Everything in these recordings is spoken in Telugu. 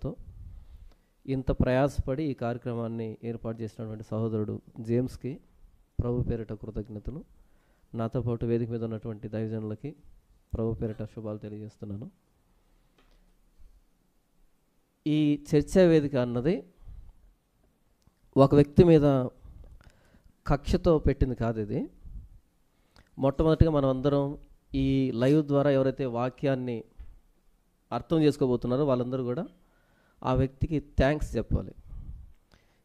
తో ఇంత ప్రయాసపడి ఈ కార్యక్రమాన్ని ఏర్పాటు చేసినటువంటి సహోదరుడు జేమ్స్కి ప్రభు పేరిట కృతజ్ఞతలు. నాతో పాటు వేదిక మీద ఉన్నటువంటి దైవజనులకి ప్రభు పేరిట శుభాలు తెలియజేస్తున్నాను. ఈ చర్చా వేదిక అన్నది ఒక వ్యక్తి మీద కక్షతో పెట్టింది కాదు. ఇది మొట్టమొదటిగా మనం అందరం ఈ లైవ్ ద్వారా ఎవరైతే వాక్యాన్ని అర్థం చేసుకోబోతున్నారో వాళ్ళందరూ కూడా ఆ వ్యక్తికి థ్యాంక్స్ చెప్పాలి.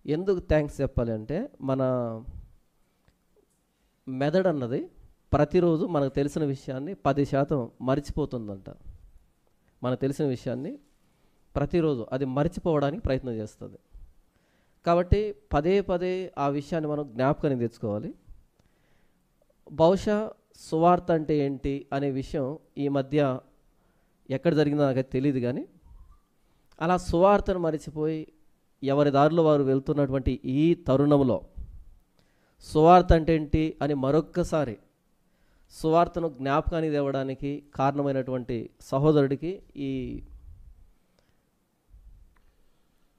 ఎందుకు థ్యాంక్స్ చెప్పాలి అంటే, మన మెదడు అన్నది ప్రతిరోజు మనకు తెలిసిన విషయాన్ని 10% మర్చిపోతుందంట. మనకు తెలిసిన విషయాన్ని ప్రతిరోజు అది మర్చిపోవడానికి ప్రయత్నం చేస్తుంది. కాబట్టి పదే పదే ఆ విషయాన్ని మనం జ్ఞాపకానికి తెచ్చుకోవాలి. బహుశా సువార్త అంటే ఏంటి అనే విషయం ఈ మధ్య ఎక్కడ జరిగిందో నాకైతే తెలియదు, కానీ అలా సువార్తను మరిచిపోయి ఎవరి దారిలో వారు వెళ్తున్నటువంటి ఈ తరుణంలో సువార్త అంటే ఏంటి అని మరొక్కసారి సువార్తను జ్ఞాపకానికి తేవడానికి కారణమైనటువంటి సహోదరుడికి ఈ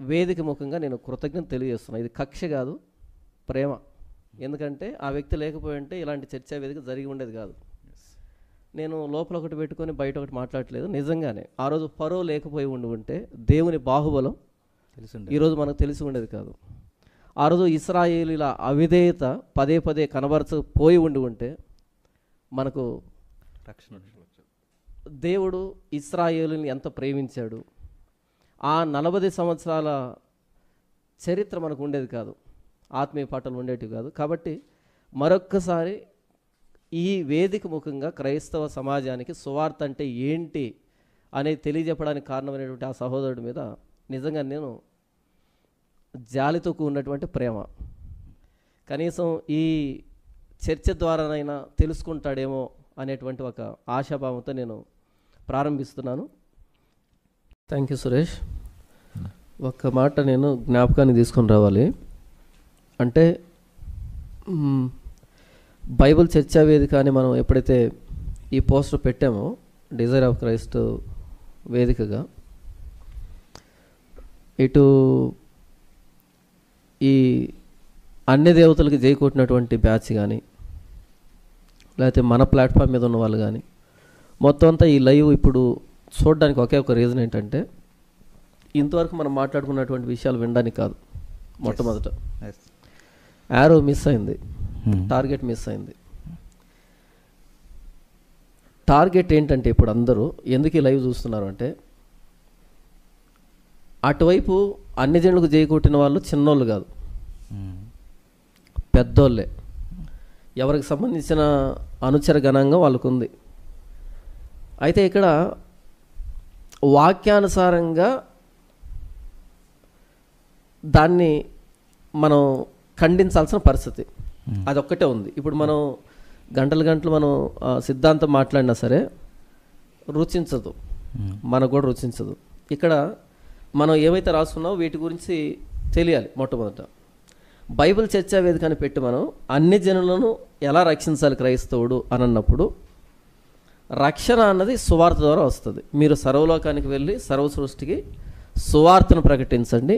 వేదిక ముఖంగా నేను కృతజ్ఞత తెలియజేస్తున్నాను. ఇది కక్ష కాదు, ప్రేమ. ఎందుకంటే ఆ వ్యక్తి లేకపోయి ఉంటే ఇలాంటి చర్చా వేదిక జరిగి ఉండేది కాదు. నేను లోపల ఒకటి పెట్టుకొని బయట ఒకటి మాట్లాడలేదు. నిజంగానే ఆ రోజు ఫరో లేకపోయి ఉంటే దేవుని బాహుబలం ఈరోజు మనకు తెలిసి ఉండేది కాదు. ఆ రోజు ఇశ్రాయేలీల అవిధేయత పదే పదే కనబరచపోయి ఉంటే మనకు రక్షణ. దేవుడు ఇశ్రాయేలుని ఎంత ప్రేమించాడు, ఆ 40 సంవత్సరాల చరిత్ర మనకు ఉండేది కాదు, ఆత్మీయ పాటలు ఉండేటివి కాదు. కాబట్టి మరొక్కసారి ఈ వేదిక ముఖంగా క్రైస్తవ సమాజానికి సువార్త అంటే ఏంటి అనేది తెలియజెప్పడానికి కారణమైనటువంటి ఆ సహోదరుడి మీద నిజంగా నేను జాలితో కూడినటువంటి ప్రేమ. కనీసం ఈ చర్చ ద్వారానైనా తెలుసుకుంటాడేమో అనేటువంటి ఒక ఆశాభావంతో నేను ప్రారంభిస్తున్నాను. Thank you Suresh. ఒక్క మాట నేను జ్ఞాపకాన్ని తీసుకొని రావాలి. అంటే బైబిల్ చర్చా వేదిక అని మనం ఎప్పుడైతే ఈ పోస్టర్ పెట్టామో డిజైర్ ఆఫ్ క్రైస్ట్ వేదికగా, ఇటు ఈ అన్ని దేవతలకి జై కొట్టినటువంటి బ్యాచ్ కానీ, లేకపోతే మన ప్లాట్ఫామ్ మీద ఉన్న వాళ్ళు కానీ, మొత్తం అంతా ఈ లైవ్ ఇప్పుడు చూడడానికి ఒకే ఒక రీజన్ ఏంటంటే, ఇంతవరకు మనం మాట్లాడుకున్నటువంటి విషయాలు వినడానికి కాదు. మొట్టమొదట యారో మిస్ అయింది, టార్గెట్ మిస్ అయింది. టార్గెట్ ఏంటంటే, ఇప్పుడు అందరూ ఎందుకు ఈ లైవ్ చూస్తున్నారు అంటే, అటువైపు అన్ని జనులకు జైకొట్టిన వాళ్ళు చిన్నోళ్ళు కాదు, పెద్దోళ్ళే. ఎవరికి సంబంధించిన అనుచర గణాంగం వాళ్ళకు ఉంది. అయితే ఇక్కడ వాక్యానుసారంగా దాన్ని మనం ఖండించాల్సిన పరిస్థితి అదొక్కటే ఉంది. ఇప్పుడు మనం గంటలు మనం సిద్ధాంతం మాట్లాడినా సరే రుచించదు, మనకు కూడా రుచించదు. ఇక్కడ మనం ఏవైతే రాసుకున్నామో వీటి గురించి తెలియాలి. మొట్టమొదట బైబిల్ చర్చా వేదికని పెట్టి మనం అన్ని జనులను ఎలా రక్షించాలి క్రైస్తవుడు అని అన్నప్పుడు, రక్షణ అన్నది సువార్త ద్వారా వస్తుంది. మీరు సర్వలోకానికి వెళ్ళి సర్వ సృష్టికి సువార్తను ప్రకటించండి,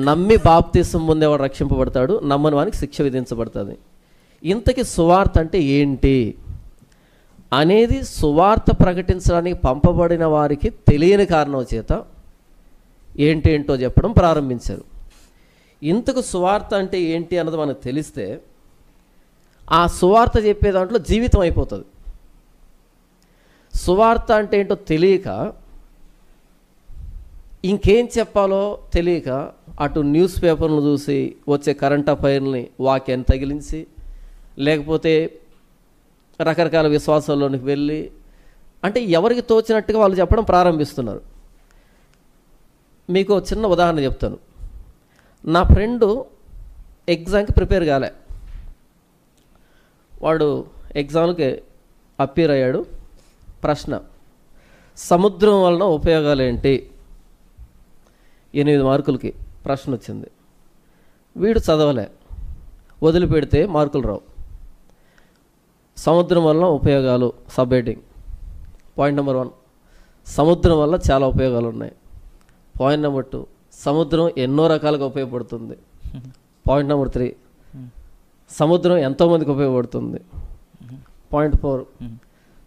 నమ్మి బాప్తిసం పొందేవాడు రక్షింపబడతాడు, నమ్మని వానికి శిక్ష విధించబడుతుంది. ఇంతకీ సువార్త అంటే ఏంటి అనేది సువార్త ప్రకటించడానికి పంపబడిన వారికి తెలియని కారణం చేత ఏంటేంటో చెప్పడం ప్రారంభించారు. ఇంతకు సువార్త అంటే ఏంటి అన్నది మనకు తెలిస్తే ఆ సువార్త చెప్పే దాంట్లో జీవితం అయిపోతుంది. సువార్త అంటే ఏంటో తెలియక, ఇంకేం చెప్పాలో తెలియక, అటు న్యూస్ పేపర్లు చూసి వచ్చే కరెంట్ అఫైర్ని వాక్యాన్ని తగిలించి, లేకపోతే రకరకాల విశ్వాసాల్లోనికి వెళ్ళి, అంటే ఎవరికి తోచినట్టుగా వాళ్ళు చెప్పడం ప్రారంభిస్తున్నారు. మీకు చిన్న ఉదాహరణ చెప్తాను. నా ఫ్రెండు ఎగ్జామ్కి ప్రిపేర్ కాలే, వాడు ఎగ్జామ్కి అప్పీర్ అయ్యాడు. ప్రశ్న, సముద్రం వలన ఉపయోగాలు ఏంటి? 8 మార్కులకి ప్రశ్న వచ్చింది. వీడు చదవలే, వదిలిపెడితే మార్కులు రావు. సముద్రం వలన ఉపయోగాలు, సబ్ హెడ్డింగ్. పాయింట్ నెంబర్ 1, సముద్రం వల్ల చాలా ఉపయోగాలు ఉన్నాయి. పాయింట్ నెంబర్ 2, సముద్రం ఎన్నో రకాలుగా ఉపయోగపడుతుంది. పాయింట్ నెంబర్ 3, సముద్రం ఎంతోమందికి ఉపయోగపడుతుంది. పాయింట్ 4,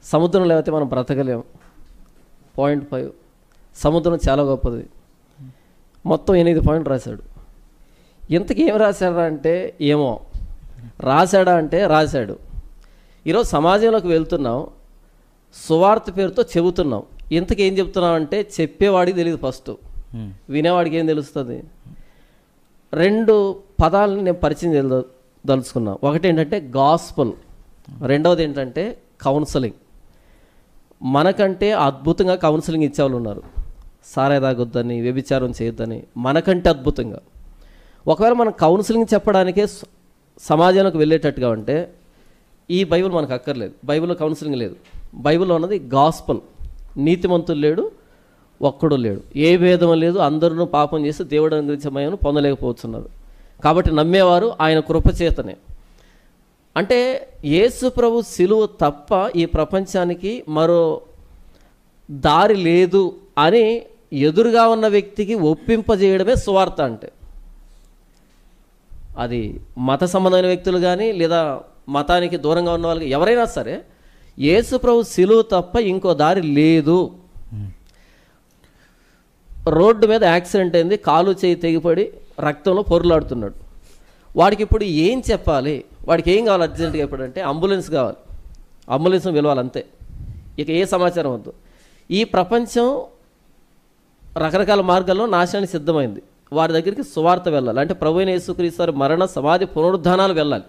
సముద్రం లేకపోతే మనం బ్రతకలేం. పాయింట్ 5, సముద్రం చాలా గొప్పది. మొత్తం 8 పాయింట్లు రాశాడు. ఇంతకీ ఏం రాశాడా అంటే ఏమో, రాశాడా అంటే రాశాడు. ఈరోజు సమాజంలోకి వెళ్తున్నాం, సువార్త పేరుతో చెబుతున్నాం. ఇంతకీ ఏం చెప్తున్నాం అంటే చెప్పేవాడికి తెలియదు, ఫస్ట్ వినేవాడికి ఏం తెలుస్తుంది. 2 పదాలని నేను పరిచయం దలుచుకున్నాను. ఒకటి ఏంటంటే గాస్పల్, రెండవది ఏంటంటే కౌన్సిలింగ్. మనకంటే అద్భుతంగా కౌన్సిలింగ్ ఇచ్చేవాళ్ళు ఉన్నారు. సారా తాగొద్దని, వ్యభిచారం చేయొద్దని, మనకంటే అద్భుతంగా. ఒకవేళ మనం కౌన్సిలింగ్ చెప్పడానికే సమాజంలోకి వెళ్ళేటట్టుగా ఉంటే ఈ బైబిల్ మనకు అక్కర్లేదు. బైబిల్లో కౌన్సిలింగ్ లేదు. బైబిల్లో ఉన్నది గాస్పల్. నీతిమంతులు లేడు, ఒక్కడు లేడు, ఏ భేదం లేదు, అందరూ పాపం చేసి దేవుడు అనుగ్రహించే మహిమను పొందలేకపోతున్నారు. కాబట్టి నమ్మేవారు ఆయన కృపచేతనే. అంటే యేసు ప్రభు సిలువ తప్ప ఈ ప్రపంచానికి మరో దారి లేదు అని ఎదురుగా ఉన్న వ్యక్తికి ఒప్పింపజేయడమే సువార్త. అంటే అది మత సంబంధమైన వ్యక్తులు కానీ లేదా మతానికి దూరంగా ఉన్న వాళ్ళకి ఎవరైనా సరే యేసు ప్రభు సిలువ తప్ప ఇంకో దారి లేదు. రోడ్డు మీద యాక్సిడెంట్ అయింది, కాలు చేయి తెగిపడి రక్తంలో పొరులాడుతున్నాడు. వాడికి ఇప్పుడు ఏం చెప్పాలి? వాడికి ఏం కావాలి అర్జెంటుగా? ఎప్పుడంటే అంబులెన్స్ కావాలి, అంబులెన్స్ పిలవాలి, అంతే. ఇక ఏ సమాచారం వద్దు. ఈ ప్రపంచం రకరకాల మార్గాల్లో నాశనానికి సిద్ధమైంది. వారి దగ్గరికి సువార్త వెళ్ళాలి. అంటే ప్రభువైన యేసుక్రీస్తు వారి మరణ, సమాధి, పునరుద్ధానాలు వెళ్ళాలి.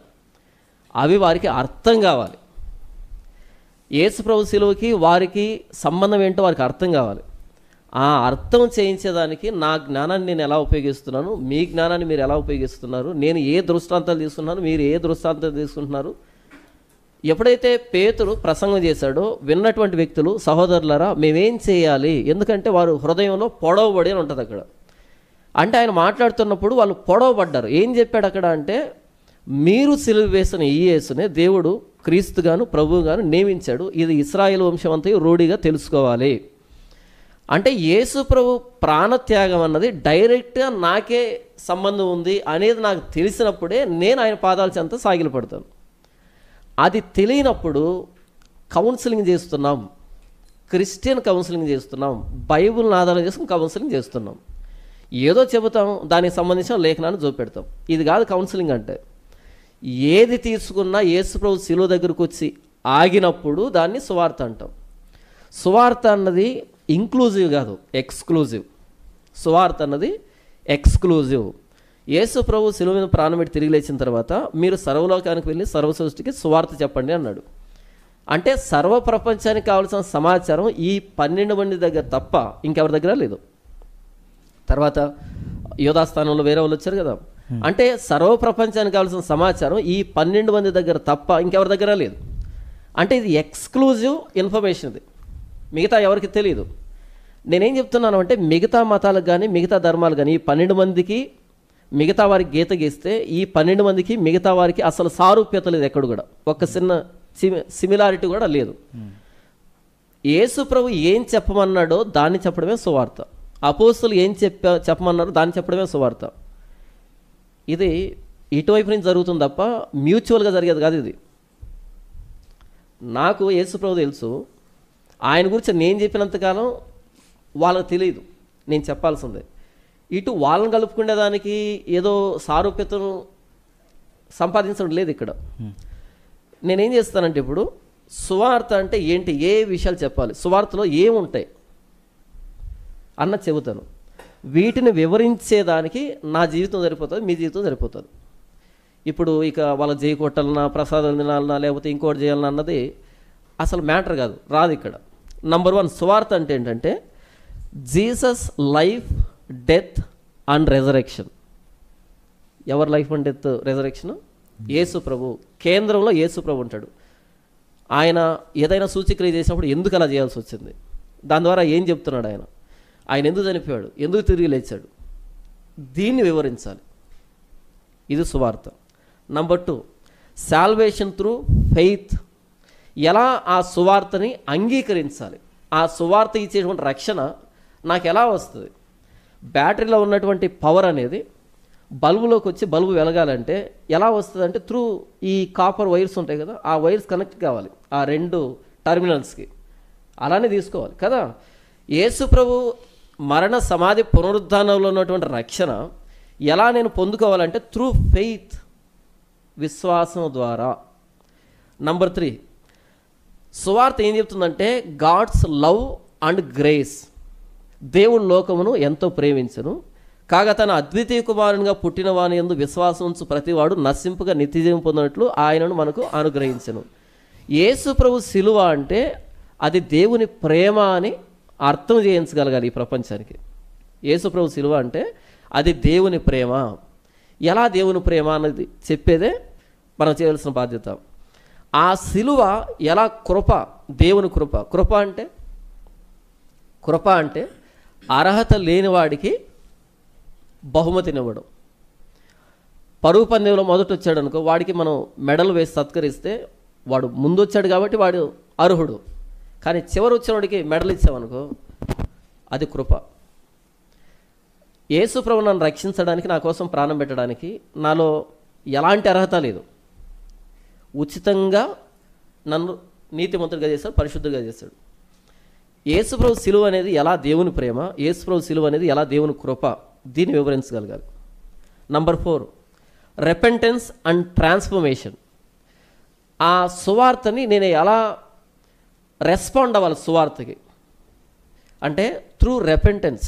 అవి వారికి అర్థం కావాలి. యేసు ప్రభు సిలువకి వారికి సంబంధం ఏంటో వారికి అర్థం కావాలి. ఆ అర్థం చేయించేదానికి నా జ్ఞానాన్ని నేను ఎలా ఉపయోగిస్తున్నాను, మీ జ్ఞానాన్ని మీరు ఎలా ఉపయోగిస్తున్నారు, నేను ఏ దృష్టాంతాలు తీసుకున్నాను, మీరు ఏ దృష్టాంతాలు తీసుకుంటున్నారు. ఎప్పుడైతే పేతురు ప్రసంగం చేశాడో విన్నటువంటి వ్యక్తులు, సహోదరులారా మేమేం చేయాలి, ఎందుకంటే వారు హృదయంలో పొడవబడి అని ఉంటుంది అక్కడ. అంటే ఆయన మాట్లాడుతున్నప్పుడు వాళ్ళు పొడవబడ్డారు. ఏం చెప్పాడు అక్కడ అంటే, మీరు సిలువ వేసిన ఈ యేసునే దేవుడు క్రీస్తుగాను ప్రభువుగాను నియమించాడు, ఇది ఇశ్రాయేలు వంశం అంతా రూఢిగా తెలుసుకోవాలి. అంటే యేసు ప్రభు ప్రాణత్యాగం అన్నది డైరెక్ట్గా నాకే సంబంధం ఉంది అనేది నాకు తెలిసినప్పుడే నేను ఆయన పాదాల చెంత సాగిలపడతాను. అది తెలియనప్పుడు కౌన్సిలింగ్ చేస్తున్నాం, క్రిస్టియన్ కౌన్సిలింగ్ చేస్తున్నాం, బైబిల్ని ఆధారం చేసుకుని కౌన్సిలింగ్ చేస్తున్నాం. ఏదో చెబుతాం, దానికి సంబంధించిన లేఖనాన్ని చూపెడతాం. ఇది కాదు కౌన్సిలింగ్ అంటే. ఏది తీసుకున్నా యేసు ప్రభు శిలువ దగ్గరకు వచ్చి ఆగినప్పుడు దాన్ని సువార్త అంటాం. సువార్త అన్నది ఇంక్లూజివ్ కాదు, ఎక్స్క్లూజివ్. సువార్త అన్నది ఎక్స్క్లూజివ్. యేసు ప్రభు శిలువ మీద ప్రాణం పెట్టి తిరిగి లేచిన తర్వాత మీరు సర్వలోకానికి వెళ్ళి సర్వసృష్టికి సువార్త చెప్పండి అన్నాడు. అంటే సర్వ ప్రపంచానికి కావాల్సిన సమాచారం ఈ 12 మంది దగ్గర తప్ప ఇంకెవరి దగ్గర లేదు. తర్వాత యోధాస్థానంలో వేరే వాళ్ళు వచ్చారు కదా. అంటే సర్వ ప్రపంచానికి కావాల్సిన సమాచారం ఈ 12 మంది దగ్గర తప్ప ఇంకెవరి దగ్గర లేదు. అంటే ఇది ఎక్స్క్లూజివ్ ఇన్ఫర్మేషన్. ఇది మిగతా ఎవరికి తెలియదు. నేనేం చెప్తున్నాను అంటే, మిగతా మతాలకు కానీ మిగతా ధర్మాలు కానీ ఈ 12 మందికి మిగతా వారికి గీత గీస్తే ఈ 12 మందికి మిగతా వారికి అసలు సారూప్యత లేదు. ఎక్కడ కూడా ఒక చిన్న సిమిలారిటీ కూడా లేదు. యేసు ప్రభు ఏం చెప్పమన్నాడో దాన్ని చెప్పడమే సువార్త. అపోస్తులు ఏం చెప్పమన్నారో దాన్ని చెప్పడమే సువార్త. ఇది ఇటువైపు నుంచి జరుగుతుంది తప్ప మ్యూచువల్గా జరిగేది కాదు. ఇది నాకు యేసు ప్రభు తెలుసు, ఆయన గురించి నేను చెప్పినంతకాలం వాళ్ళకి తెలియదు, నేను చెప్పాల్సిందే. ఇటు వాళ్ళని కలుపుకునేదానికి ఏదో సారూప్యతను సంపాదించడం లేదు ఇక్కడ. నేనేం చేస్తానంటే, ఇప్పుడు సువార్త అంటే ఏంటి, ఏ విషయాలు చెప్పాలి, సువార్తలో ఏముంటాయి అన్నది చెబుతాను. వీటిని వివరించేదానికి నా జీవితం సరిపోతుంది, మీ జీవితం సరిపోతుంది. ఇప్పుడు ఇక వాళ్ళకి చేయి కొట్టాలన్నా, ప్రసాదాలు తినాలన్నా, లేకపోతే ఇంకోటి చేయాలన్నా అన్నది అసలు మ్యాటర్ కాదు, రాదు ఇక్కడ. నంబర్ 1 సువార్త అంటే ఏంటంటే Jesus life, death and resurrection. ఎవరి లైఫ్ అండ్ డెత్, రెజరెక్షన్? యేసు ప్రభు. కేంద్రంలో యేసు ప్రభు ఉంటాడు. ఆయన ఏదైనా సూచక్రియ చేసినప్పుడు ఎందుకు అలా చేయాల్సి వచ్చింది, దాని ద్వారా ఏం చెప్తున్నాడు, ఆయన ఎందుకు చనిపోయాడు, ఎందుకు తిరిగి లేచాడు, దీన్ని వివరించాలి. ఇది సువార్త. Number 2 salvation through faith. ఎలా ఆ సువార్తని అంగీకరించాలి, ఆ సువార్త ఇచ్చేటువంటి రక్షణ నాకు ఎలా వస్తుంది. బ్యాటరీలో ఉన్నటువంటి పవర్ అనేది బల్బులోకి వచ్చి బల్బు వెలగాలంటే ఎలా వస్తుందంటే త్రూ ఈ కాపర్ వైర్స్ ఉంటాయి కదా, ఆ వైర్స్ కనెక్ట్ కావాలి ఆ 2 టెర్మినల్స్కి. అలానే తీసుకోవాలి కదా. యేసు ప్రభు మరణ సమాధి పునరుద్ధానంలో ఉన్నటువంటి రక్షణ ఎలా నేను పొందుకోవాలంటే త్రూ ఫెయిత్, విశ్వాసం ద్వారా. నంబర్ 3, సువార్త ఏం చెప్తుందంటే గాడ్స్ లవ్ అండ్ గ్రేస్. దేవుడు లోకమును ఎంతో ప్రేమించను కాగా తన అద్వితీయ కుమారునిగా పుట్టిన వాని యందు విశ్వాసం ఉంచు ప్రతివాడు నశింపుగా నిత్యజీవం పొందినట్లు ఆయనను మనకు అనుగ్రహించను. యేసు ప్రభు శిలువ అంటే అది దేవుని ప్రేమ అని అర్థం చేయించగలగాలి ఈ ప్రపంచానికి. యేసు ప్రభు శిలువ అంటే అది దేవుని ప్రేమ. ఎలా దేవుని ప్రేమ అన్నది చెప్పేదే మనం చేయవలసిన బాధ్యత. ఆ శిలువ ఎలా కృప, దేవుని కృప. కృప అంటే అర్హత లేని వాడికి బహుమతినివ్వడం. పరుగు పందెంలో మొదట వచ్చాడు అనుకో, వాడికి మనం మెడల్ వేసి సత్కరిస్తే వాడు ముందు వచ్చాడు కాబట్టి వాడు అర్హుడు. కానీ చివరి వచ్చినవాడికి మెడల్ ఇచ్చామనుకో అది కృప. యేసు ప్రభు నన్ను రక్షించడానికి, నా కోసం ప్రాణం పెట్టడానికి నాలో ఎలాంటి అర్హత లేదు. ఉచితంగా నన్ను నీతిమంతుడిగా చేశాడు, పరిశుద్ధుడిగా చేశాడు. యేసు ప్రభు శిలువ అనేది ఎలా దేవుని ప్రేమ, యేసు ప్రభు శిలువ అనేది ఎలా దేవుని కృప, దీన్ని వివరించగలగాలి. Number 4, repentance and transformation. ఆ సువార్తని నేను ఎలా రెస్పాండ్ అవ్వాలి సువార్తకి అంటే త్రూ రెపెంటెన్స్,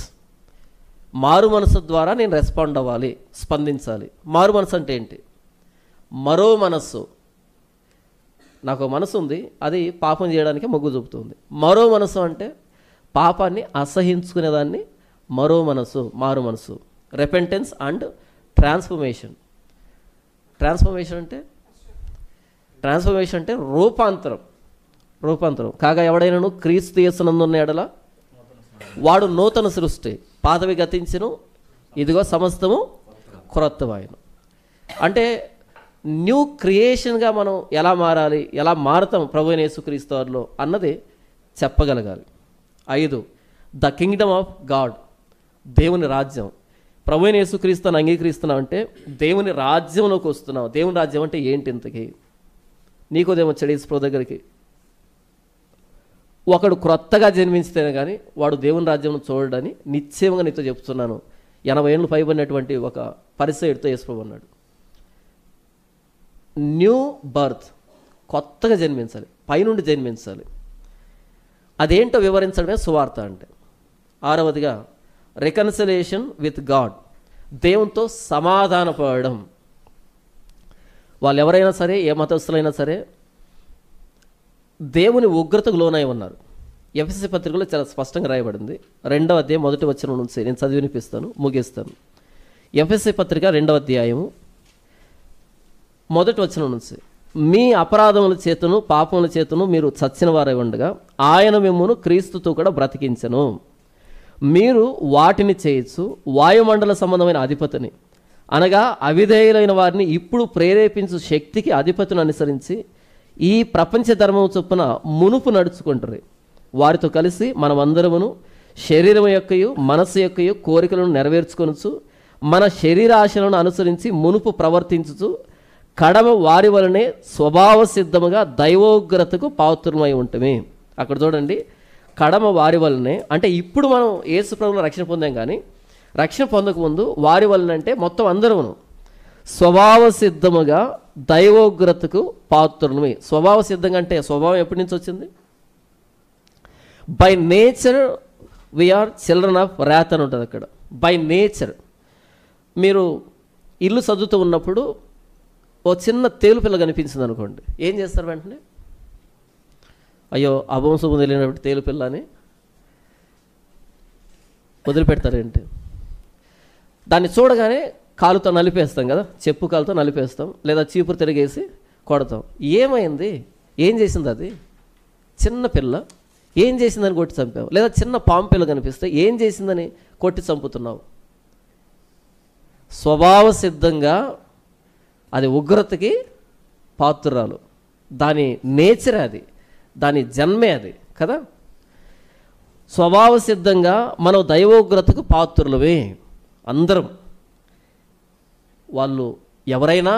మారు మనసు ద్వారా నేను రెస్పాండ్ అవ్వాలి, స్పందించాలి. మారు మనసు అంటే ఏంటి? మరో మనస్సు. నాకు మనసు ఉంది, అది పాపం చేయడానికి మొగ్గు చూపుతుంది. మరో మనసు అంటే పాపాన్ని అసహించుకునేదాన్ని మరో మనసు, మారు మనసు. Repentance and transformation. ట్రాన్స్ఫర్మేషన్ అంటే రూపాంతరం కాగా ఎవడైనాను క్రీస్తు యేసునందున్న ఎడల వాడు నూతన సృష్టి, పాతవి గతించును, ఇదిగో సమస్తము క్రొత్తవాయను. అంటే న్యూ క్రియేషన్గా మనం ఎలా మారాలి, ఎలా మారుతాం ప్రభువైన యేసుక్రీస్తు వారిలో అన్నది చెప్పగలగాలి. 5, ద కింగ్డమ్ ఆఫ్ గాడ్. దేవుని రాజ్యం. ప్రభువైన యేసుక్రీస్తుని అంగీకరిస్తున్నావు అంటే దేవుని రాజ్యంలోకి వస్తున్నావు. దేవుని రాజ్యం అంటే ఏంటి? ఇంతకీ నీకోదేమో వచ్చాడు యేసు ప్రభు దగ్గరికి. ఒకడు క్రొత్తగా జన్మించితేనే కానీ వాడు దేవుని రాజ్యం చూడడని నిశ్చయంగా నీతో చెప్తున్నాను. 80 ఏళ్ళు పైబడినటువంటి ఒక పరిసయ్యుడితో యేసు ప్రభు అన్నాడు. న్యూ బర్త్, కొత్తగా జన్మించాలి, పైనుండి జన్మించాలి. అదేంటో వివరించడమే సువార్త అంటే. 6వదిగా రికన్సిలేషన్ విత్ గాడ్. దేవునితో సమాధానపడడం. వాళ్ళు ఎవరైనా సరే, ఏ మతస్థులైనా సరే దేవుని ఉగ్రతకు లోనై ఉన్నారు. ఎఫెసీ పత్రికలో చాలా స్పష్టంగా రాయబడింది. 2వ అధ్యాయం 1వ వచనం నుంచి నేను చదివి వినిపిస్తాను, ముగిస్తాను. ఎఫెసీ పత్రిక 2వ అధ్యాయము 1వ వచనం నుంచి, మీ అపరాధముల చేతను పాపముల చేతను మీరు చచ్చిన వారై ఉండగా ఆయన మిమ్మును క్రీస్తుతో కూడా బ్రతికించెను. మీరు వాటిని చేయొచ్చు వాయుమండల సంబంధమైన అధిపతిని అనగా అవిధేయులైన వారిని ఇప్పుడు ప్రేరేపించు శక్తికి అధిపతిని అనుసరించి ఈ ప్రపంచ ధర్మం చొప్పున మునుపు నడుచుకుంటారు. వారితో కలిసి మనమందరమును శరీరం యొక్కయు మనస్సు యొక్కయు కోరికలను నెరవేర్చుకొనుచు మన శరీరాశలను అనుసరించి మునుపు ప్రవర్తించుచు కడమ వారి వలనే స్వభావ సిద్ధముగా దైవోగ్రతకు పాత్రమై ఉంటుంది. అక్కడ చూడండి, కడమ వారి వలనే అంటే ఇప్పుడు మనం యేసు ప్రభువులో రక్షణ పొందాం, కానీ రక్షణ పొందకముందు వారి వలన అంటే మొత్తం అందరమును స్వభావ సిద్ధముగా దైవోగ్రతకు పాత్రులమే. స్వభావ సిద్ధంగా అంటే స్వభావం ఎప్పటి నుంచి వచ్చింది? By nature we are children of earth అని ఉంటుంది అక్కడ. By nature. మీరు ఇల్లు చదువుతూ ఉన్నప్పుడు ఓ చిన్న తేలు పిల్ల కనిపించింది అనుకోండి, ఏం చేస్తారు? వెంటనే అయ్యో అభంశము తెలియనప్పుడు తేలు పిల్ల అని వదిలిపెడతారేంటి? దాన్ని చూడగానే కాలుతో నలిపేస్తాం కదా, చెప్పు కాలుతో నలిపేస్తాం, లేదా చీపురు తిరిగేసి కొడతాం. ఏమైంది? ఏం చేసింది అది? చిన్న పిల్ల ఏం చేసిందని కొట్టి చంపావు. లేదా చిన్న పాము పిల్ల కనిపిస్తే ఏం చేసిందని కొట్టి చంపుతున్నావు. స్వభావ సిద్ధంగా అది ఉగ్రతకి పాత్రురాలు. దాని నేచర్ అది, దాని జన్మే అది కదా. స్వభావ సిద్ధంగా మనం దైవోగ్రతకు పాత్రులమే అందరం. వాళ్ళు ఎవరైనా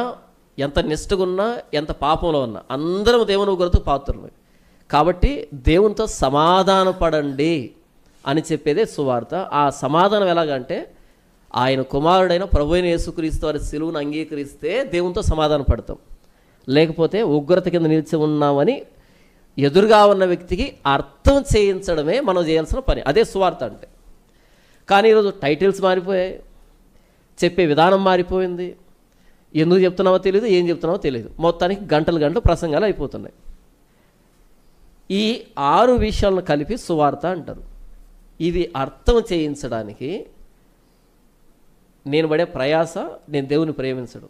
ఎంత నిష్ఠగా ఉన్నా, ఎంత పాపంలో ఉన్నా అందరం దేవుని ఉగ్రతకు పాత్రులమే. కాబట్టి దేవునితో సమాధానపడండి అని చెప్పేదే సువార్త. ఆ సమాధానం ఎలాగంటే ఆయన కుమారుడైన ప్రభువైన యేసుక్రీస్తు వారి సిలువను అంగీకరిస్తే దేవునితో సమాధాన పడతాం. లేకపోతే ఉగ్రత కింద నిలిచి ఉన్నామని ఎదురుగా ఉన్న వ్యక్తికి అర్థం చేయించడమే మనం చేయాల్సిన పని. అదే సువార్త అంటే. కానీ ఈరోజు టైటిల్స్ మారిపోయాయి, చెప్పే విధానం మారిపోయింది. ఎందుకు చెప్తున్నామో తెలియదు, ఏం చెప్తున్నామో తెలియదు. మొత్తానికి గంటలు ప్రసంగాలు అయిపోతున్నాయి. ఈ 6 విషయాలను కలిపి సువార్త అంటారు. ఇది అర్థం చేయించడానికి నేను పడే ప్రయాస, నేను దేవుని ప్రేమించడం,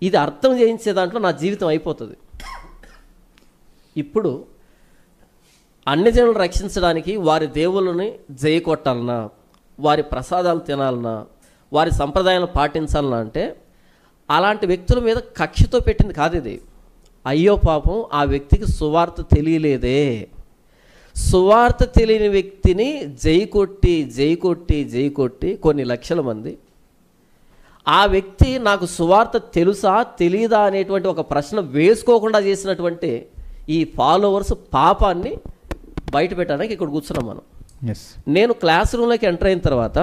ఇది అర్థం చేయించే దాంట్లో నా జీవితం అయిపోతుంది. ఇప్పుడు అన్ని జనులు రక్షించడానికి వారి దేవుళ్ళని జయకొట్టాలన్నా, వారి ప్రసాదాలు తినాలన్నా, వారి సంప్రదాయాలను పాటించాలన్నా అంటే అలాంటి వ్యక్తుల మీద కక్షతో పెట్టింది కాదు ఇది. అయ్యో పాపం ఆ వ్యక్తికి సువార్త తెలియలేదే. సువార్త తెలియని వ్యక్తిని జై కొట్టి కొన్ని లక్షల మంది ఆ వ్యక్తి నాకు సువార్త తెలుసా తెలియదా అనేటువంటి ఒక ప్రశ్న వేసుకోకుండా చేసినటువంటి ఈ ఫాలోవర్స్ పాపాన్ని బయట పెట్టడానికి ఇక్కడ కూర్చున్నాం మనం. నేను క్లాస్ రూమ్లోకి ఎంటర్ అయిన తర్వాత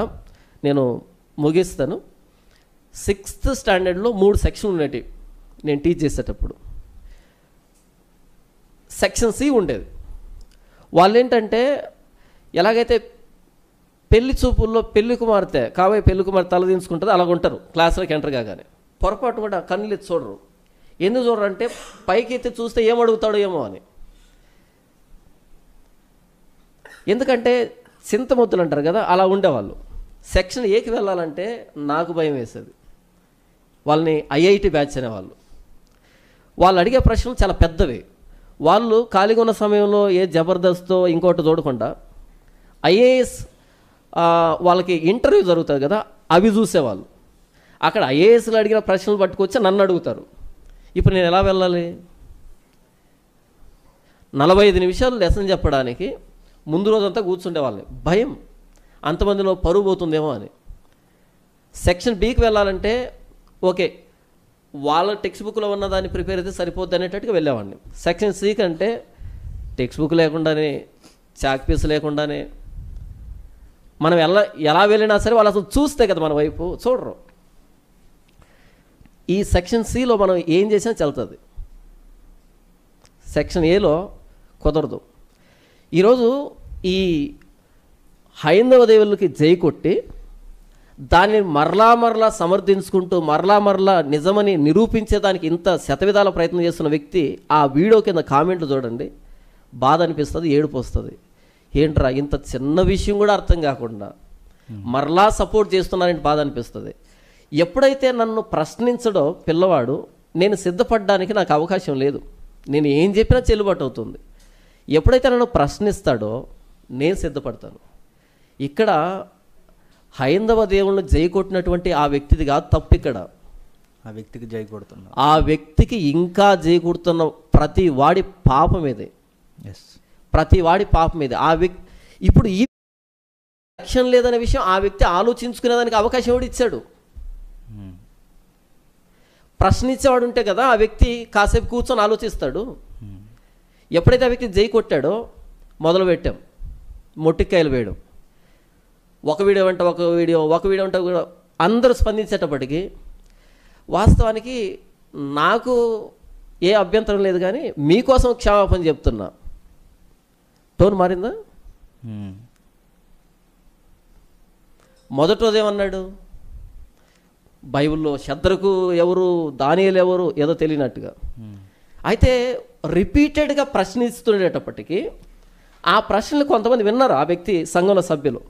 నేను ముగిస్తాను. 6th స్టాండర్డ్లో 3 సెక్షన్లు ఉండేవి నేను టీచ్ చేసేటప్పుడు. సెక్షన్ సి ఉండేది. వాళ్ళు ఏంటంటే ఎలాగైతే పెళ్లి చూపుల్లో పెళ్లి కుమార్తె కాబోయే పెళ్లి కుమార్తె తలదించుకుంటుంది అలాగ ఉంటారు. క్లాస్లోకి ఎంటర్ కాగానే పొరపాటు కూడా కన్నులు ఎత్తి చూడరు. ఎందుకు చూడరు అంటే పైకి ఎత్తి చూస్తే ఏమడుగుతాడో ఏమో అని. ఎందుకంటే చింతమొత్తులు అంటారు కదా, అలా ఉండేవాళ్ళు. సెక్షన్ ఏకి వెళ్ళాలంటే నాకు భయం వేసేది. వాళ్ళని ఐఐటి బ్యాచ్ అనేవాళ్ళు. వాళ్ళు అడిగే ప్రశ్నలు చాలా పెద్దవి. వాళ్ళు ఖాళీగా ఉన్న సమయంలో ఏ జబర్దస్తో ఇంకోటి చూడకుండా ఐఏఎస్ వాళ్ళకి ఇంటర్వ్యూ జరుగుతుంది కదా, అవి చూసేవాళ్ళు. అక్కడ ఐఏఎస్లు అడిగిన ప్రశ్నలు పట్టుకొచ్చి నన్ను అడుగుతారు. ఇప్పుడు నేను ఎలా వెళ్ళాలి? 45 నిమిషాలు లెసన్ చెప్పడానికి ముందు రోజంతా కూర్చుండేవాళ్ళని. భయం, అంతమందిలో పరువు పోతుందేమో అని. సెక్షన్ బికి వెళ్ళాలంటే ఓకే, వాళ్ళ టెక్స్ట్ బుక్లో ఉన్న దాన్ని ప్రిపేర్ అయితే సరిపోద్ది అనేటట్టుగా వెళ్ళేవాడిని. సెక్షన్ సి కంటే టెక్స్ట్ బుక్ లేకుండానే, చాక్ పీస్ లేకుండానే మనం ఎలా వెళ్ళినా సరే వాళ్ళు అసలు చూస్తే కదా మన వైపు చూడరు. ఈ సెక్షన్ సిలో మనం ఏం చేసినా చెల్తుంది, సెక్షన్ ఏలో కుదరదు. ఈరోజు ఈ హైందవ దేవుళ్ళకి జై కొట్టి దాన్ని మరలా సమర్థించుకుంటూ మరలా నిజమని నిరూపించేదానికి ఇంత శతవిధాల ప్రయత్నం చేస్తున్న వ్యక్తి ఆ వీడియో కింద కామెంట్లు చూడండి, బాధ అనిపిస్తుంది, ఏడుపు వస్తుంది. ఏంట్రా ఇంత చిన్న విషయం కూడా అర్థం కాకుండా మరలా సపోర్ట్ చేస్తున్నారని బాధ అనిపిస్తుంది. ఎప్పుడైతే నన్ను ప్రశ్నించడో పిల్లవాడు, నేను సిద్ధపడడానికి నాకు అవకాశం లేదు. నేను ఏం చెప్పినా చెల్లుబాటు అవుతుంది. ఎప్పుడైతే నన్ను ప్రశ్నిస్తాడో నేను సిద్ధపడతాను. ఇక్కడ హైందవ దేవుళ్ళు జై కొట్టినటువంటి ఆ వ్యక్తిది కాదు తప్పు. ఇక్కడ ఆ వ్యక్తికి జై కొడుతున్నా, ఆ వ్యక్తికి ఇంకా జై కొడుతున్న ప్రతి వాడి పాపం ఇది. ప్రతి వాడి పాపం ఇది. ఆ వ్యక్తి ఇప్పుడు ఈ రక్షణ లేదనే విషయం ఆ వ్యక్తి ఆలోచించుకునేదానికి అవకాశం ఎవడు ఇచ్చాడు? ప్రశ్నించేవాడు ఉంటే కదా ఆ వ్యక్తి కాసేపు కూర్చొని ఆలోచిస్తాడు. ఎప్పుడైతే ఆ వ్యక్తి జై కొట్టాడో మొదలు పెట్టాం మొట్టికాయలు వేయడం. ఒక వీడియో అంటే అందరూ స్పందించేటప్పటికి వాస్తవానికి నాకు ఏ అభ్యంతరం లేదు, కానీ మీకోసం క్షమాపణ చెప్తున్నా. టోన్ మారిందా? మొదటి రోజు ఏమన్నాడు? బైబిల్లో శద్రకు ఎవరు, దానియేలు ఎవరు ఏదో తెలియనట్టుగా. అయితే రిపీటెడ్గా ప్రశ్నిస్తుండేటప్పటికీ ఆ ప్రశ్నలు కొంతమంది విన్నారు. ఆ వ్యక్తి సంఘంలో సభ్యులు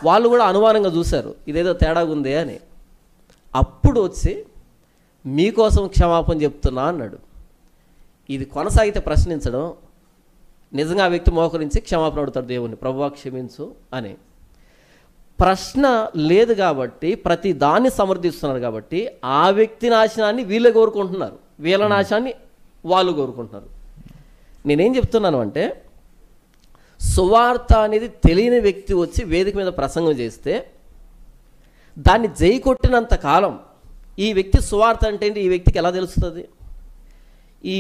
వాళ్ళు కూడా అనుమానంగా చూశారు, ఇదేదో తేడాగా ఉంది అని. అప్పుడు వచ్చి మీకోసం క్షమాపణ చెప్తున్నా అన్నాడు. ఇది కొనసాగితే ప్రశ్నించడం, నిజంగా ఆ వ్యక్తి మోకరించి క్షమాపణ అడుగుతాడు దేవుణ్ణి, ప్రభువా క్షమించు అని. ప్రశ్న లేదు కాబట్టి ప్రతి దాన్ని సమర్థిస్తున్నారు కాబట్టి ఆ వ్యక్తి నాశనాన్ని వీళ్ళే కోరుకుంటున్నారు, వీళ్ళ నాశనాన్ని వాళ్ళు కోరుకుంటున్నారు. నేనేం చెప్తున్నాను అంటే సువార్త అనేది తెలియని వ్యక్తి వచ్చి వేదిక మీద ప్రసంగం చేస్తే దాన్ని జై కొట్టినంత కాలం ఈ వ్యక్తి సువార్త అంటే ఏంటి ఈ వ్యక్తికి ఎలా తెలుస్తుంది? ఈ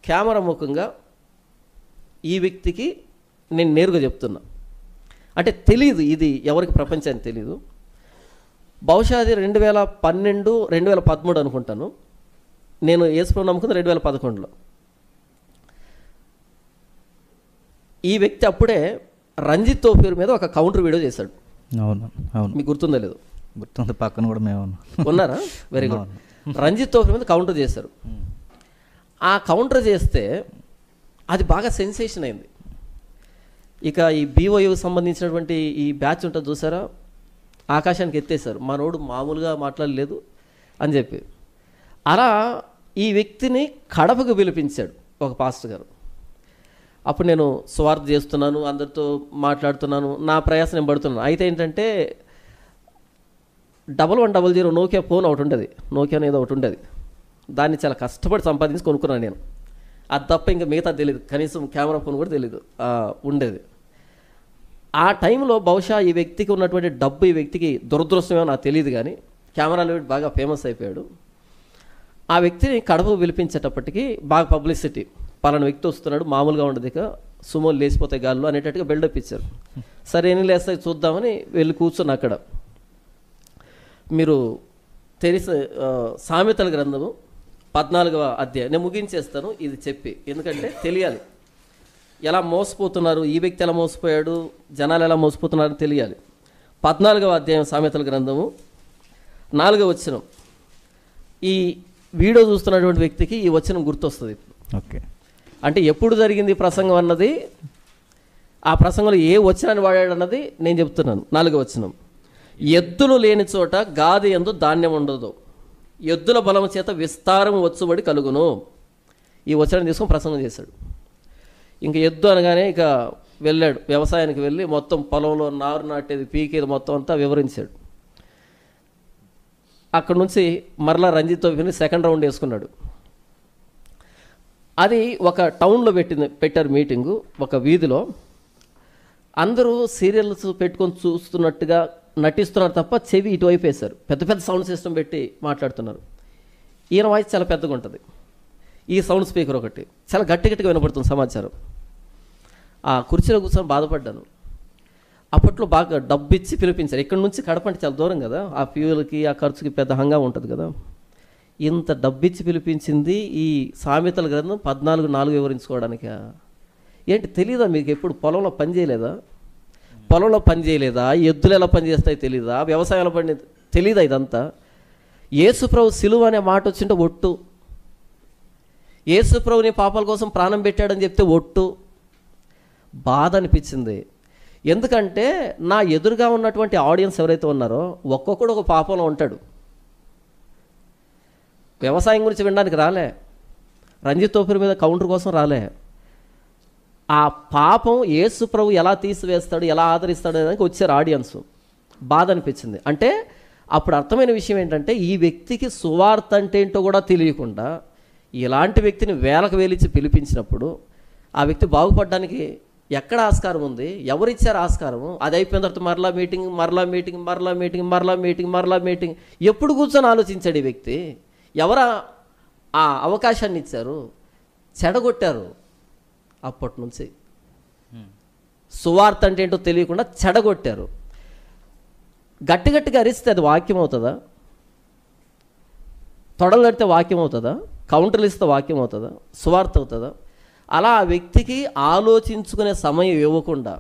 కెమెరా ముఖంగా ఈ వ్యక్తికి నేను నేరుగా చెప్తున్నా, అంటే తెలియదు, ఇది ఎవరికి ప్రపంచానికి తెలియదు. బహుశా అది 2012, 2013 అనుకుంటాను. నేను యేసుప్రభువుని నమ్ముకుంది 2011లో. ఈ వ్యక్తి అప్పుడే రంజిత్ తోపేరు మీద ఒక కౌంటర్ వీడియో చేశాడు. అవును అవును, మీకు గుర్తుందో లేదో? గుర్తుంది, పక్కన కూడా మేము ఉన్నారా? Very good. రంజిత్ తోపేరు మీద కౌంటర్ చేశారు. ఆ కౌంటర్ చేస్తే అది బాగా సెన్సేషన్ అయింది. ఇక ఈ బీఓయూకి సంబంధించినటువంటి ఈ బ్యాచ్ ఉంటుంది చూసారా, ఆకాశానికి ఎత్తేసారు, మనోడు మామూలుగా మాట్లాడలేదు అని చెప్పి. అలా ఈ వ్యక్తిని కడపకు పిలిపించాడు ఒక పాస్టర్ గారు. అప్పుడు నేను స్వార్థ చేస్తున్నాను, అందరితో మాట్లాడుతున్నాను, నా ప్రయాసం నేను పడుతున్నాను. అయితే ఏంటంటే 1100 నోకియా ఫోన్ ఒకటి ఉండేది, నోకియా అనేది ఒకటి ఉండేది. దాన్ని చాలా కష్టపడి సంపాదించి కొనుక్కున్నాను నేను. అది తప్ప ఇంకా మిగతా తెలియదు, కనీసం కెమెరా ఫోన్ కూడా తెలియదు ఉండేది. ఆ టైంలో బహుశా ఈ వ్యక్తికి ఉన్నటువంటి డబ్బు ఈ వ్యక్తికి దురదృష్టమేమో నాకు తెలియదు, కానీ కెమెరాలో బాగా ఫేమస్ అయిపోయాడు. ఆ వ్యక్తిని కడపకు పిలిపించేటప్పటికి బాగా పబ్లిసిటీ, పలానా వ్యక్తి వస్తున్నాడు, మామూలుగా ఉండదు, ఇక సుమోలు లేచిపోతాయి గాల్లో అనేటట్టుగా బిల్డప్ ఇచ్చారు. సరే ఎన్ని లేస్తాయి చూద్దామని వెళ్ళి కూర్చొని అక్కడ. మీరు తెలిసే సామెతల గ్రంథము 14వ అధ్యాయం నేను ముగించేస్తాను ఇది చెప్పి, ఎందుకంటే తెలియాలి ఎలా మోసపోతున్నారు, ఈ వ్యక్తి ఎలా మోసపోయాడు, జనాలు ఎలా మోసపోతున్నారని తెలియాలి. 14వ అధ్యాయం సామెతల గ్రంథము 4వ వచనం. ఈ వీడియో చూస్తున్నటువంటి వ్యక్తికి ఈ వచనం గుర్తొస్తుంది. ఓకే, అంటే ఎప్పుడు జరిగింది ఈ ప్రసంగం అన్నది, ఆ ప్రసంగంలో ఏ వచనాన్ని వాడాడు అన్నది నేను చెప్తున్నాను. 4వ వచనం. ఎద్దులు లేని చోట గాది యందు ధాన్యం ఉండదు, ఎద్దుల బలము చేత విస్తారం వచ్చుబడి కలుగును. ఈ వచనం తీసుకొని ప్రసంగం చేశాడు. ఇంక ఎద్దు అనగానే ఇక వెళ్ళాడు, వ్యవసాయానికి వెళ్ళి మొత్తం పొలంలో నారు నాటేది, పీకేది మొత్తం అంతా వివరించాడు. అక్కడ నుంచి మరలా రంజిత్తో విని సెకండ్ రౌండ్ వేసుకున్నాడు. అది ఒక టౌన్లో పెట్టారు మీటింగు, ఒక వీధిలో. అందరూ సీరియల్స్ పెట్టుకొని చూస్తున్నట్టుగా నటిస్తున్నారు తప్ప చెవి ఇటువైపు వేశారు. పెద్ద పెద్ద సౌండ్ సిస్టమ్ పెట్టి మాట్లాడుతున్నారు. ఈయన వాయిస్ చాలా పెద్దగా ఉంటుంది, ఈ సౌండ్ స్పీకర్ ఒకటి చాలా గట్టిగా వినపడుతుంది సమాచారం. ఆ కుర్చీలో కూర్చొని బాధపడ్డాను. అప్పట్లో బాగా డబ్బు ఇచ్చి పిలిపించారు. ఇక్కడ నుంచి కడప అంటే చాలా దూరం కదా, ఆ ఫ్యూయల్కి ఆ ఖర్చుకి పెద్ద హంగా ఉంటుంది కదా. ఇంత డబ్బిచ్చి పిలిపించింది ఈ సామెతల గ్రంథం 14:4 వివరించుకోవడానికి. ఏంటి తెలియదా మీకు? ఎప్పుడు పొలంలో పని చేయలేదా? పొలంలో పని చేయలేదా? ఎద్దులు ఎలా పని చేస్తాయి తెలీదా? వ్యవసాయంలో పని తెలీదా? ఇదంతా యేసుప్రభు సిలువ అనే మాట వచ్చింటే ఒట్టు, యేసుప్రభుని పాపాల కోసం ప్రాణం పెట్టాడని చెప్తే ఒట్టు. బాధ అనిపించింది. ఎందుకంటే నా ఎదురుగా ఉన్నటువంటి ఆడియన్స్ ఎవరైతే ఉన్నారో ఒక్కొక్కడు ఒక పాపంలో ఉంటాడు. వ్యవసాయం గురించి వినడానికి రాలే, రంజిత్ తోపేరు మీద కౌంటర్ కోసం రాలే. ఆ పాపం యేసు ప్రభు ఎలా తీసివేస్తాడు, ఎలా ఆదరిస్తాడు అనేదానికి వచ్చారు ఆడియన్స్. బాధ అనిపించింది. అంటే అప్పుడు అర్థమైన విషయం ఏంటంటే ఈ వ్యక్తికి సువార్త అంటే ఏంటో కూడా తెలియకుండా ఇలాంటి వ్యక్తిని వేలకు వేలిచ్చి పిలిపించినప్పుడు ఆ వ్యక్తి బాగుపడడానికి ఎక్కడ ఆస్కారం ఉంది? ఎవరిచ్చారు ఆస్కారము? అది అయిపోయిన తర్వాత మరలా మీటింగ్, మరలా మీటింగ్, మరలా మీటింగ్, మరలా మీటింగ్, మరలా మీటింగ్. ఎప్పుడు కూర్చొని ఆలోచించాడు ఈ వ్యక్తి? ఎవరా ఆ అవకాశాన్ని ఇచ్చారు? చెడగొట్టారు. అప్పటి నుంచి సువార్త అంటే ఏంటో తెలియకుండా చెడగొట్టారు. గట్టిగా అరిస్తే అది వాక్యం అవుతుందా? తొడలు కడితే వాక్యం అవుతుందా? కౌంటర్లు ఇస్తే వాక్యం అవుతుందా? సువార్త అవుతుందా? అలా ఆ వ్యక్తికి ఆలోచించుకునే సమయం ఇవ్వకుండా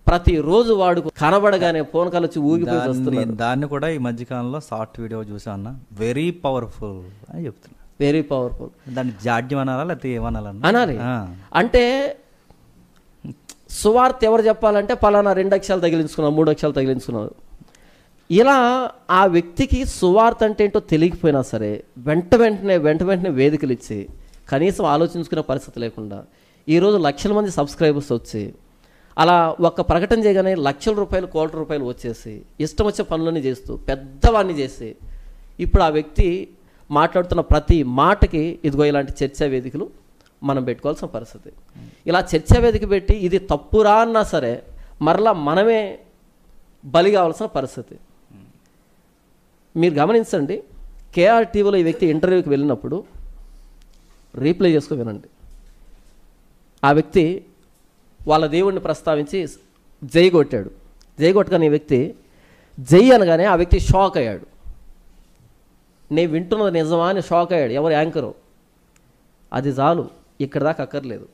ప్రతిరోజు వాడు కనబడగానే ఫోన్ కాల్ వచ్చి ఊగిపోయి వస్తున్నాడు. దాన్ని కూడా ఈ మధ్యకాలంలో షార్ట్ వీడియో చూసా అన్న, వెరీ పవర్ఫుల్ అని చెప్తున్నా. Very powerful. దాన్ని జాడ్యం అనాలా లేకపోతే ఏమనాలన్నా అనాలి. అంటే సువార్త ఎవరు చెప్పాలంటే పలానా 2 అక్షరాలు తగిలించుకున్నావు, 3 అక్షరాలు తగిలించుకున్నావు. ఇలా ఆ వ్యక్తికి సువార్త అంటే ఏంటో తెలియకపోయినా సరే వెంటనే వేదికలు ఇచ్చి కనీసం ఆలోచించుకునే పరిస్థితి లేకుండా ఈరోజు లక్షల మంది సబ్స్క్రైబర్స్ వచ్చి అలా ఒక్క ప్రకటన చేయగానే లక్షల రూపాయలు, కోట్ల రూపాయలు వచ్చేసి ఇష్టం వచ్చే పనులన్నీ చేస్తూ పెద్దవాడిని చేసి ఇప్పుడు ఆ వ్యక్తి మాట్లాడుతున్న ప్రతి మాటకి ఇదిగో ఇలాంటి చర్చా వేదికలు మనం పెట్టుకోవాల్సిన పరిస్థితి. ఇలా చర్చా వేదిక పెట్టి ఇది తప్పురా అన్నా సరే మరలా మనమే బలి కావాల్సిన పరిస్థితి. మీరు గమనించండి, కేఆర్టీవీలో ఈ వ్యక్తి ఇంటర్వ్యూకి వెళ్ళినప్పుడు రీప్లే చేసుకో వినండి. ఆ వ్యక్తి వాళ్ళ దేవుడిని ప్రస్తావించి జై కొట్టాడు. జై కొట్టగానే ఈ వ్యక్తి జై అనగానే ఆ వ్యక్తి షాక్ అయ్యాడు. నేను వింటున్నది నిజమా అని షాక్ అయ్యాడు. ఎవరు యాంకరు? అది చాలు, ఇక్కడ దాకా అక్కర్లేదు.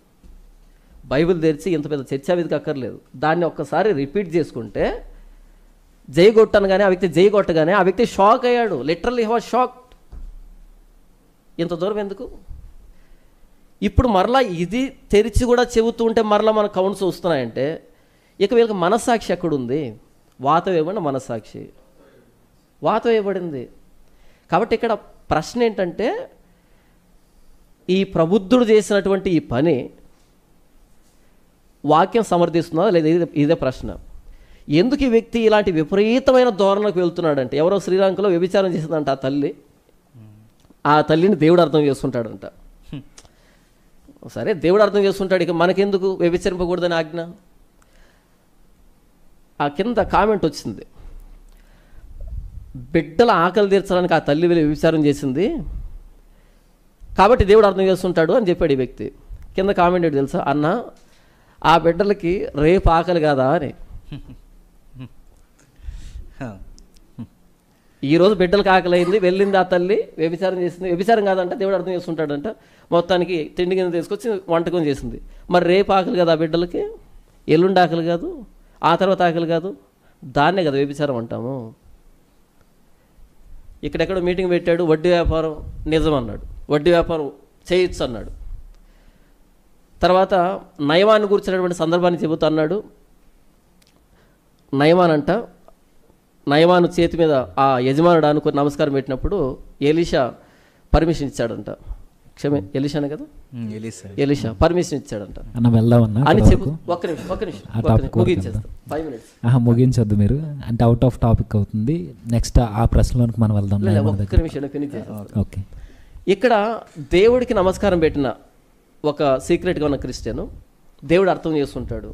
బైబిల్ తెరిచి ఇంత పెద్ద చర్చా వేదిక అక్కర్లేదు. దాన్ని ఒక్కసారి రిపీట్ చేసుకుంటే జై కొట్టనగానే ఆ వ్యక్తి జై కొట్టగానే ఆ వ్యక్తి షాక్ అయ్యాడు. Literally he was shocked. ఇంత దూరం ఎందుకు? ఇప్పుడు మరలా ఇది తెరిచి కూడా చెబుతూ ఉంటే మరలా మన కౌంట్స్ వస్తున్నాయంటే ఇక వీళ్ళకి మనస్సాక్షి ఎక్కడుంది? వాత వేయబడిన మనస్సాక్షి వాత వేయబడింది. కాబట్టి ఇక్కడ ప్రశ్న ఏంటంటే, ఈ ప్రబుద్ధుడు చేసినటువంటి ఈ పని వాక్యం సమర్థిస్తుందా లేదా? ఇదే ప్రశ్న. ఎందుకు ఈ వ్యక్తి ఇలాంటి విపరీతమైన ధోరణకు వెళ్తున్నాడంటే, ఎవరో శ్రీలంకలో వ్యభిచారం చేసిందంట ఆ తల్లి. ఆ తల్లిని దేవుడు అర్థం చేసుకుంటాడంట. సరే, దేవుడు అర్థం చేసుకుంటాడు, ఇక మనకెందుకు వ్యభిచరింపకూడదని ఆజ్ఞ? ఆ కింద కామెంట్ వచ్చింది, బిడ్డల ఆకలి తీర్చడానికి ఆ తల్లి వెళ్ళి వ్యభిచారం చేసింది కాబట్టి దేవుడు అర్థం చేసుకుంటాడు అని చెప్పాడు ఈ వ్యక్తి. కింద కామెంట్ ఏంటి తెలుసా? అన్న, ఆ బిడ్డలకి రేపు ఆకలి కాదా అని. ఈరోజు బిడ్డలకు ఆకలి అయింది, వెళ్ళింది ఆ తల్లి, వ్యభిచారం చేసింది. వ్యభిచారం కాదంట, దేవుడు అర్థం చేసుకుంటాడంట. మొత్తానికి తిండి కింద తీసుకొచ్చి వంటకం చేసింది. మరి రేపు ఆకలి కదా ఆ బిడ్డలకి? ఎల్లుండి ఆకలి కాదు, ఆ తర్వాత ఆకలి కాదు, దాన్నే కదా వ్యభిచారం అంటాము. ఇక్కడెక్కడో మీటింగ్ పెట్టాడు, వడ్డీ వ్యాపారం నిజం అన్నాడు, వడ్డీ వ్యాపారం చేయొచ్చు అన్నాడు. తర్వాత నయమాన్ని కూర్చున్నటువంటి సందర్భాన్ని చెబుతా అన్నాడు. నయమాను చేతి మీద ఆ యజమానుడు అనుకుని నమస్కారం పెట్టినప్పుడు ఎలీషా పర్మిషన్ ఇచ్చాడంట. ఎలీషానే కదా, ఎలీషా పర్మిషన్ ఇచ్చాడంట అని చెప్పు. ఒక్క నిమిషం ముగించేస్తాం, 5 minutes. ముగించొద్దు మీరు, అంటే అవుట్ ఆఫ్ టాపిక్ అవుతుంది. నెక్స్ట్ ఆ ప్రశ్నలోనికి మనం వెళ్దాం. ఒక్క నిమిషం ఫినిష్ చేస్తాం. ఓకే. ఇక్కడ దేవుడికి నమస్కారం పెట్టిన ఒక సీక్రెట్గా ఉన్న క్రిస్టియను దేవుడు అర్థం చేసుకుంటాడు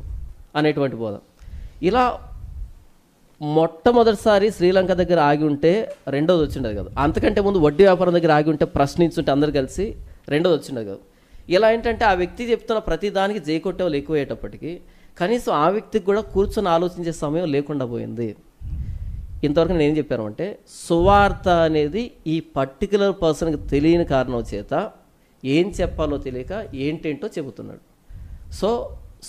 అనేటువంటి బోధ. ఇలా మొట్టమొదటిసారి శ్రీలంక దగ్గర ఆగి ఉంటే రెండోది వచ్చిండదు కదా. అంతకంటే ముందు వడ్డీ వ్యాపారం దగ్గర ఆగి ఉంటే ప్రశ్నించుంటే అందరు కలిసి రెండోది వచ్చిండదు కదా. ఇలా ఏంటంటే ఆ వ్యక్తి చెప్తున్న ప్రతి దానికి జైకొట్టేవాళ్ళు ఎక్కువయ్యేటప్పటికీ కనీసం ఆ వ్యక్తికి కూడా కూర్చొని ఆలోచించే సమయం లేకుండా పోయింది. ఇంతవరకు నేను ఏం చెప్పాను అంటే, సువార్త అనేది ఈ పర్టికులర్ పర్సన్కి తెలియని కారణం చేత ఏం చెప్పాలో తెలియక ఏంటేంటో చెబుతున్నాడు. సో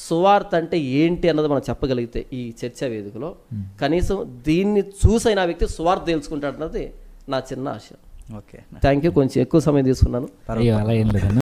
సువార్త అంటే ఏంటి అన్నది మనం చెప్పగలిగితే ఈ చర్చా వేదికలో కనీసం దీన్ని చూసైన ఆ వ్యక్తి సువార్త తెలుసుకుంటాడు అన్నది నా చిన్న ఆశ. Okay, thank you. కొంచెం ఎక్కువ సమయం తీసుకున్నాను. అలా ఏం లేదు.